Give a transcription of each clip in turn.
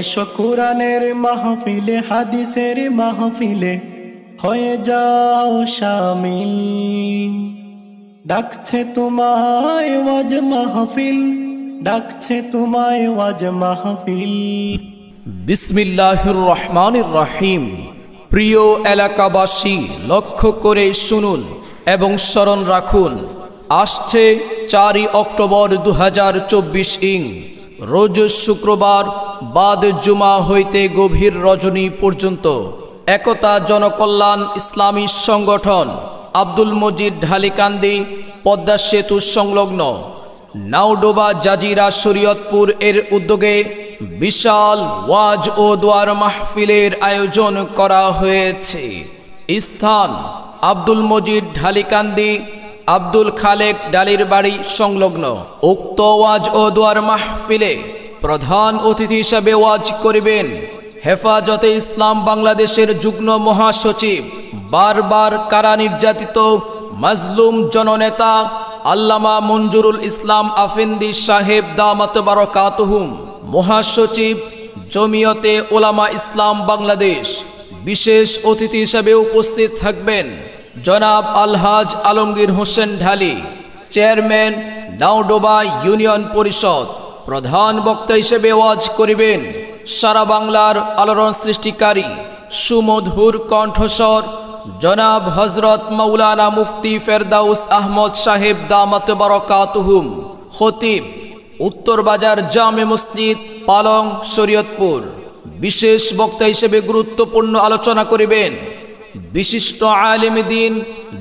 এসো কুরআনের মাহফিলে হাদিসের মাহফিলে হয়ে যাও শামিল। ডাকছে তোমায় ওয়াজ মাহফিল, ডাকছে তোমায় ওয়াজ মাহফিল। বিসমিল্লাহির রহমানির রহিম। প্রিয় এলাকাবাসী, লক্ষ্য করে শুনুন এবং স্মরণ রাখুন, আসছে 4 অক্টোবর 2024 ইং রোজ শুক্রবার বাদ জুমা হইতে গভীর রজনী পর্যন্ত একতা জনকল্যাণ ইসলামী সংগঠন আব্দুল মজিদ ঢালিকান্দি পদ্মা সেতু সংলগ্ন নাওডোবা জাজিরা শরীয়তপুর এর উদ্যোগে বিশাল ওয়াজ ও দোয়ার মাহফিলের আয়োজন করা হয়েছে। স্থান আব্দুল মজিদ ঢালিকান্দি আব্দুল খালেক ডালির বাড়ি সংলগ্ন। উক্ত ওয়াজ ও দোয়ার মাহফিলে প্রধান অতিথি হিসেবে ওয়াজ করিবেন হেফাজতে ইসলাম বাংলাদেশের যুগ্ম মহাসচিব, বারবার কারা নির্যাতিত মাজলুম জননেতা আল্লামা মঞ্জুরুল ইসলাম আফেন্দি সাহেব দামাত বারাকাতুহুম, মহাসচিব জমিয়তে উলামা ইসলাম বাংলাদেশ। বিশেষ অতিথি হিসেবে উপস্থিত থাকবেন জনাব আলহাজ আলমগীর হোসেন ঢালি, চেয়ারম্যান নাওডোবা ইউনিয়ন পরিষদ। প্রধান বক্তা হিসেবে ওয়াজ করিবেন সারা বাংলার আলোড়ন সৃষ্টিকারী সুমধুর কণ্ঠস্বর জনাব হযরত মাওলানা মুফতি ফেরদাউস আহমদ সাহেব দামাত বারাকাতুহুম, খতিব উত্তর বাজার জামে মসজিদ পালং শরীয়তপুর। বিশেষ বক্তা হিসেবে গুরুত্বপূর্ণ আলোচনা করিবেন বিশিষ্ট আলেম দ্বীন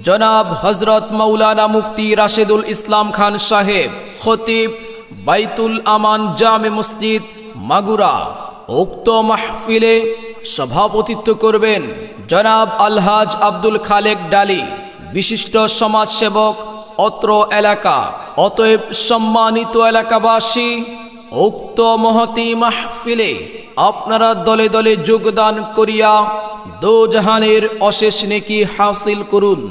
জনাব হযরত মাওলানা মুফতি রাশেদুল ইসলাম খান সাহেব, খতিব বাইতুল আমান জামে মসজিদ মাগুরা। উক্ত মাহফিলে সভাপতিত্ব করবেন জনাব আলহাজ আব্দুল খালেক ডালি, বিশিষ্ট সমাজসেবক অত্র এলাকা। অতএব সম্মানিত এলাকাবাসী, উক্ত মহতি মাহফিলে আপনারা দলে দলে যোগদান করিয়া দোজাহানের অশেষ নেকি হাসিল করুন।